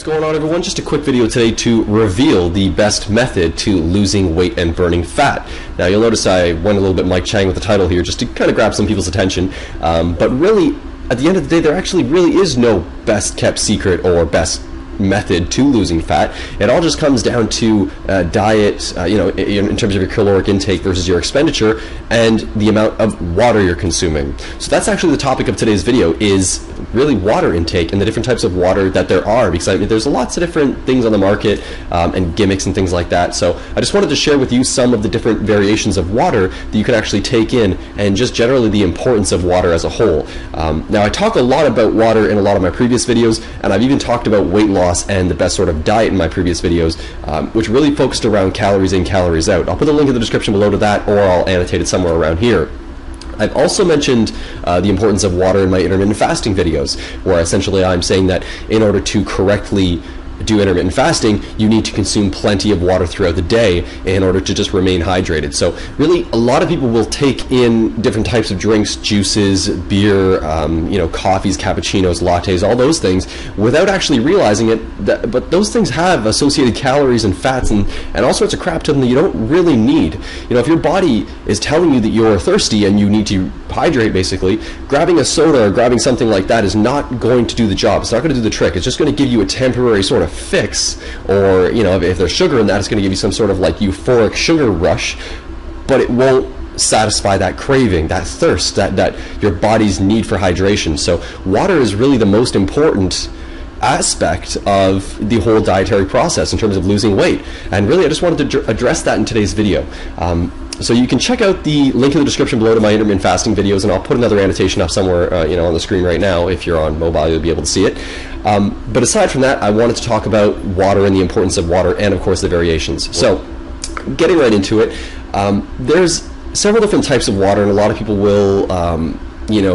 going on, everyone? Just a quick video today to reveal the best method to losing weight and burning fat. Now you'll notice I went a little bit Mike Chang with the title here just to kind of grab some people's attention, but really at the end of the day there actually really is no best kept secret or best method to losing fat. It all just comes down to diet, in terms of your caloric intake versus your expenditure and the amount of water you're consuming. So that's actually the topic of today's video, is really water intake and the different types of water that there are, because I mean there's lots of different things on the market and gimmicks and things like that. So I just wanted to share with you some of the different variations of water that you can actually take in, and just generally the importance of water as a whole. Now I talk a lot about water in a lot of my previous videos, and I've even talked about weight loss and the best sort of diet in my previous videos, which really focused around calories in, calories out. I'll put a link in the description below to that, or I'll annotate it somewhere around here. I've also mentioned the importance of water in my intermittent fasting videos, where essentially I'm saying that in order to correctly do intermittent fasting, you need to consume plenty of water throughout the day in order to just remain hydrated. So really a lot of people will take in different types of drinks, juices, beer, coffees, cappuccinos, lattes, all those things without actually realizing it, but those things have associated calories and fats and all sorts of crap to them that you don't really need. If your body is telling you that you're thirsty and you need to hydrate, basically, grabbing a soda or grabbing something like that is not going to do the job. It's not going to do the trick. It's just going to give you a temporary sort of fix, or if there's sugar in that, it's going to give you some sort of like euphoric sugar rush, but it won't satisfy that craving, that thirst, that your body's need for hydration. So water is really the most important aspect of the whole dietary process in terms of losing weight, and really I just wanted to address that in today's video. So you can check out the link in the description below to my intermittent fasting videos, and I'll put another annotation up somewhere on the screen right now. If you're on mobile, you'll be able to see it. But aside from that, I wanted to talk about water and the importance of water, and of course the variations. So getting right into it, there's several different types of water, and a lot of people will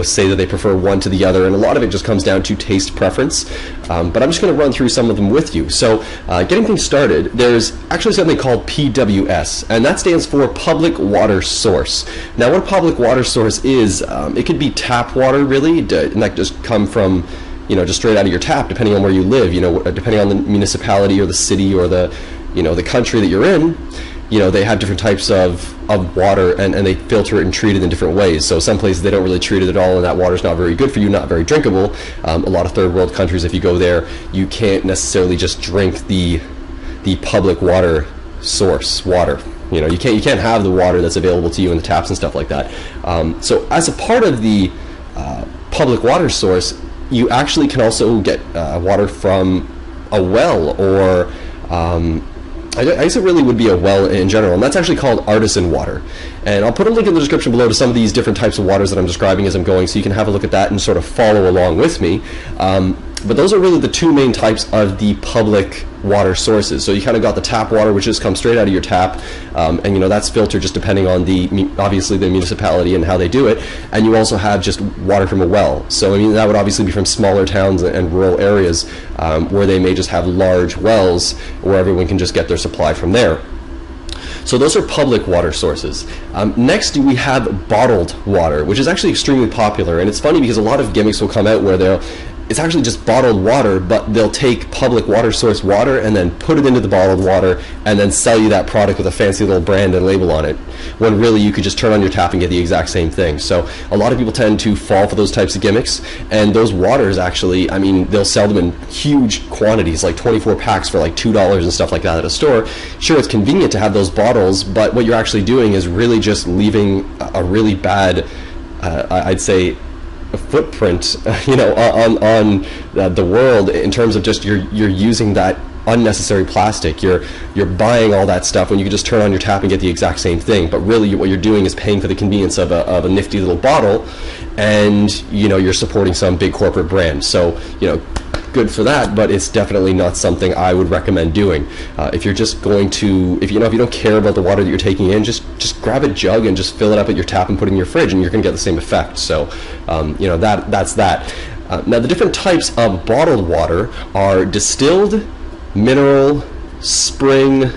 say that they prefer one to the other, and a lot of it just comes down to taste preference. But I'm just going to run through some of them with you. So getting things started, there's actually something called PWS, and that stands for Public Water Source. Now what a public water source is, it could be tap water really, and that just come from just straight out of your tap, depending on where you live, depending on the municipality or the city or the country that you're in. They have different types of water, and they filter it and treat it in different ways. So some places they don't really treat it at all, and that water's not very good for you, not very drinkable. A lot of third world countries, if you go there, you can't necessarily just drink the public water source water. You can't have the water that's available to you in the taps and stuff like that. So as a part of the public water source, you actually can also get water from a well, or I guess it really would be a well in general, and that's actually called artisan water. And I'll put a link in the description below to some of these different types of waters that I'm describing as I'm going, so you can have a look at that and sort of follow along with me. But those are really the two main types of the public water sources. So you kind of got the tap water, which just comes straight out of your tap, and that's filtered just depending on obviously the municipality and how they do it. And you also have just water from a well. So that would obviously be from smaller towns and rural areas, where they may just have large wells where everyone can just get their supply from there. So those are public water sources. Next we have bottled water, which is actually extremely popular, and it's funny because a lot of gimmicks will come out where it's actually just bottled water, but they'll take public water source water and then put it into the bottled water and then sell you that product with a fancy little brand and label on it, when really you could just turn on your tap and get the exact same thing. So a lot of people tend to fall for those types of gimmicks, and those waters actually, they'll sell them in huge quantities, like 24 packs for like $2 and stuff like that at a store. Sure, it's convenient to have those bottles, but what you're actually doing is really just leaving a really bad, I'd say, a footprint, on the world, in terms of just you're using that unnecessary plastic. You're buying all that stuff when you can just turn on your tap and get the exact same thing. But really, what you're doing is paying for the convenience of a nifty little bottle, and you're supporting some big corporate brand. So good for that, but it's definitely not something I would recommend doing. If you're just going to, if you don't care about the water that you're taking in, just grab a jug and just fill it up at your tap and put it in your fridge, and you're going to get the same effect. So that's that. Now the different types of bottled water are distilled, mineral, spring,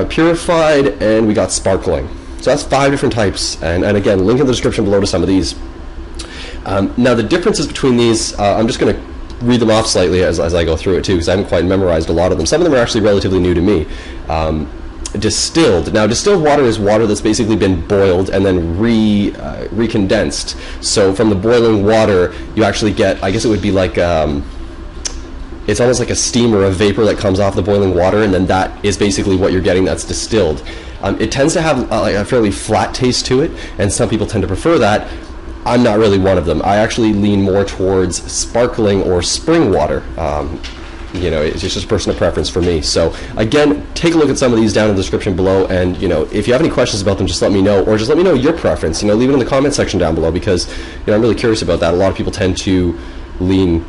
purified, and we got sparkling. So that's 5 different types, and again, link in the description below to some of these. Now the differences between these, I'm just going to read them off slightly as I go through it too, because I haven't quite memorized a lot of them. Some of them are actually relatively new to me. Distilled. Now, distilled water is water that's basically been boiled and then recondensed. So from the boiling water, you actually get, I guess it would be like, it's almost like a steam or a vapor that comes off the boiling water, and then that is basically what you're getting that's distilled. It tends to have like a fairly flat taste to it, and some people tend to prefer that. I'm not really one of them. I actually lean more towards sparkling or spring water. You know, it's just a personal preference for me. So again, take a look at some of these down in the description below, and you know, if you have any questions about them, just let me know, or just let me know your preference. You know, leave it in the comment section down below, because you know, I'm really curious about that. A lot of people tend to lean,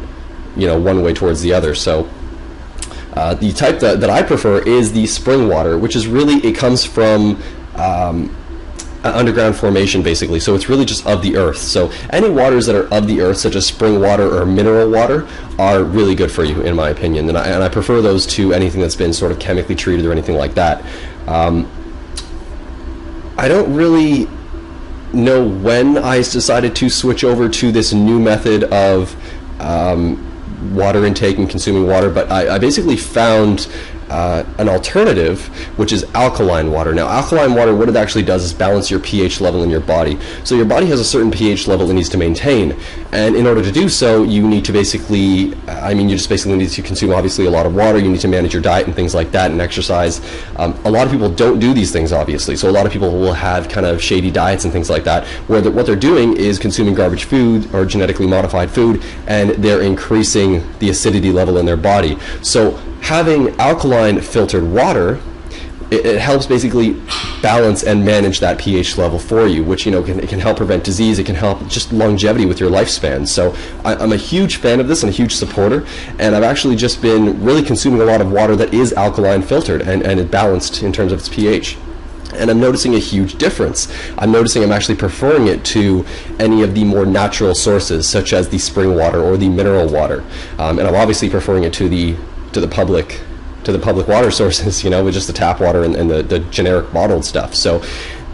you know, one way towards the other. So the type that I prefer is the spring water, which is really, it comes from underground formation basically, so it's really just of the earth. So any waters that are of the earth, such as spring water or mineral water, are really good for you in my opinion, and I prefer those to anything that's been sort of chemically treated or anything like that. I don't really know when I decided to switch over to this new method of water intake and consuming water, but I basically found an alternative, which is alkaline water. Now, alkaline water, what it actually does is balance your pH level in your body. So your body has a certain pH level it needs to maintain, and in order to do so, you need to basically, you just basically need to consume obviously a lot of water. You need to manage your diet and things like that, and exercise. A lot of people don't do these things, obviously, so a lot of people will have kind of shady diets and things like that, where what they're doing is consuming garbage food or genetically modified food, and they're increasing the acidity level in their body. So having alkaline filtered water, it helps basically balance and manage that pH level for you, which, you know, it can help prevent disease. It can help just longevity with your lifespan. So I'm a huge fan of this and a huge supporter, and I've actually just been really consuming a lot of water that is alkaline filtered and it balanced in terms of its pH. And I'm noticing a huge difference. I'm noticing I'm actually preferring it to any of the more natural sources, such as the spring water or the mineral water, and I'm obviously preferring it to the public water sources, you know, with just the tap water and the generic bottled stuff. So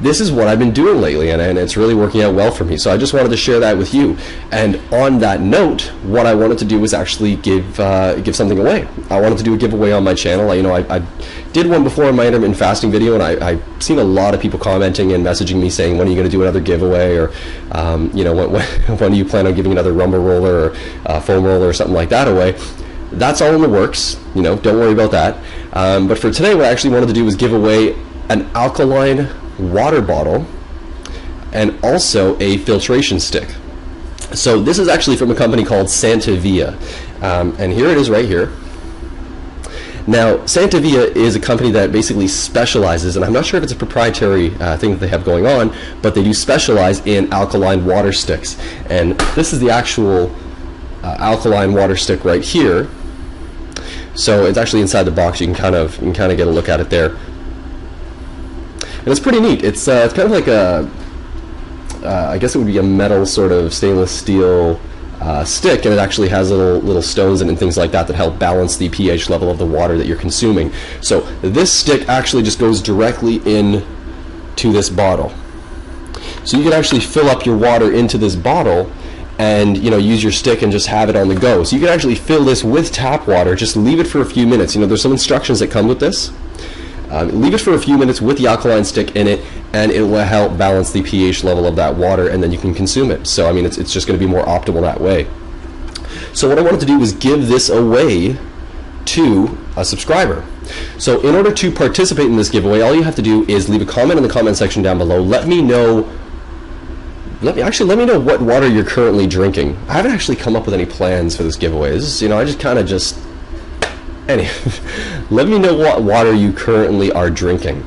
this is what I've been doing lately, and it's really working out well for me. So I just wanted to share that with you. And on that note, what I wanted to do was actually give something away. I wanted to do a giveaway on my channel. I did one before in my intermittent fasting video, and I've seen a lot of people commenting and messaging me saying, when are you going to do another giveaway, or you know, when do you plan on giving another rumble roller or foam roller or something like that away? That's all in the works, you know, don't worry about that. But for today, what I actually wanted to do was give away an alkaline water bottle and also a filtration stick. So this is actually from a company called Santa Via, and here it is right here. Now, Santa Via is a company that basically specializes, and I'm not sure if it's a proprietary thing that they have going on, but they do specialize in alkaline water sticks. And this is the actual alkaline water stick right here. So it's actually inside the box. You can kind of get a look at it there, and it's pretty neat. It's kind of like a I guess it would be a metal sort of stainless steel stick, and it actually has little stones and things like that help balance the pH level of the water that you're consuming. So this stick actually just goes directly in to this bottle. So you can actually fill up your water into this bottle and, you know, use your stick and just have it on the go. So you can actually fill this with tap water, just leave it for a few minutes. You know, there's some instructions that come with this. Leave it for a few minutes with the alkaline stick in it, and it will help balance the pH level of that water, and then you can consume it. So I mean, it's just going to be more optimal that way. So what I wanted to do was give this away to a subscriber. So in order to participate in this giveaway, all you have to do is leave a comment in the comment section down below. Let me know what water you're currently drinking. I haven't actually come up with any plans for this giveaway. This is, you know, I just kind of anyway, let me know what water you currently are drinking.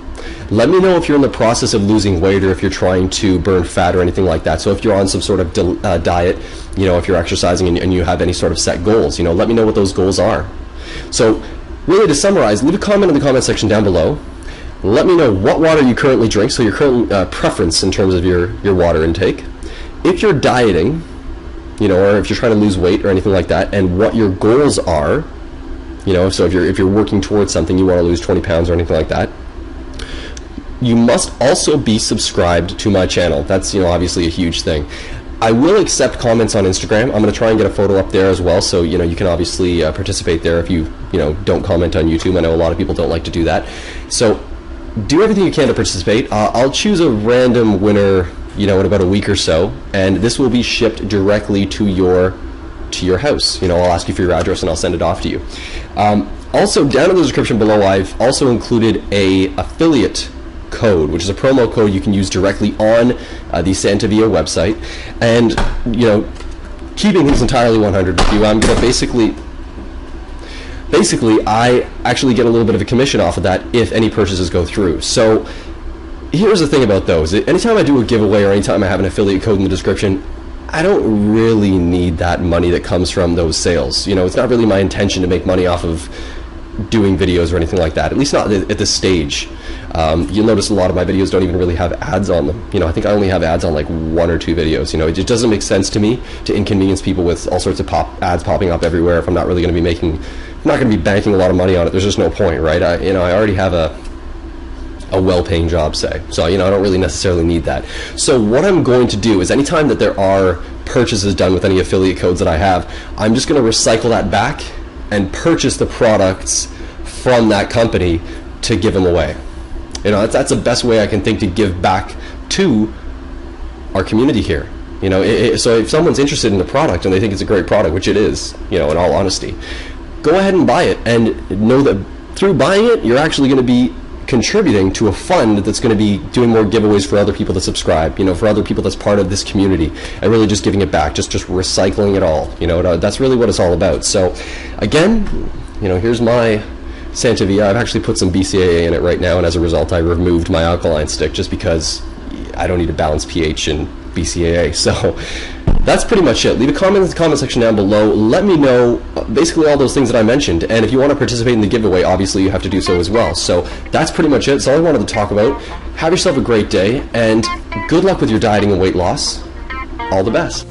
Let me know if you're in the process of losing weight, or if you're trying to burn fat or anything like that. So if you're on some sort of diet, you know, if you're exercising and you have any sort of set goals, you know, let me know what those goals are. So really, to summarize, leave a comment in the comment section down below. Let me know what water you currently drink, so your current preference in terms of your water intake. If you're dieting, you know, or if you're trying to lose weight or anything like that, and what your goals are. You know, so if you're working towards something, you want to lose 20 pounds or anything like that. You must also be subscribed to my channel. That's, you know, obviously a huge thing. I will accept comments on Instagram. I'm going to try and get a photo up there as well, so you can obviously participate there if you don't comment on YouTube. I know a lot of people don't like to do that. So do everything you can to participate. I'll choose a random winner, in about a week or so, and this will be shipped directly to your house. I'll ask you for your address and I'll send it off to you. Also, down in the description below, I've also included a affiliate code, which is a promo code you can use directly on the Santavia website. And keeping things entirely 100 with you, I'm going to basically I actually get a little bit of a commission off of that if any purchases go through. So here's the thing about those. Anytime I do a giveaway or anytime I have an affiliate code in the description, I don't really need that money that comes from those sales. It's not really my intention to make money off of doing videos or anything like that, at least not at this stage. You'll notice a lot of my videos don't even really have ads on them. I think I only have ads on like 1 or 2 videos. It just doesn't make sense to me to inconvenience people with all sorts of ads popping up everywhere if I'm not really going to be not going to be banking a lot of money on it. There's just no point, right? I already have a well-paying job, say. So, I don't really necessarily need that. So what I'm going to do is anytime that there are purchases done with any affiliate codes that I have, I'm just going to recycle that back and purchase the products from that company to give them away. That's the best way I can think to give back to our community here. So if someone's interested in the product and they think it's a great product, which it is, in all honesty, go ahead and buy it, and know that through buying it, you're actually going to be contributing to a fund that's going to be doing more giveaways for other people that subscribe, for other people that's part of this community, and really just giving it back, just recycling it all. That's really what it's all about. So again, here's my Santavia. I've actually put some BCAA in it right now, and as a result I removed my alkaline stick just because I don't need a balanced pH in BCAA. So that's pretty much it. Leave a comment in the comment section down below. Let me know basically all those things that I mentioned, and if you want to participate in the giveaway, obviously you have to do so as well. So that's pretty much it. That's all I wanted to talk about. Have yourself a great day, and good luck with your dieting and weight loss. All the best.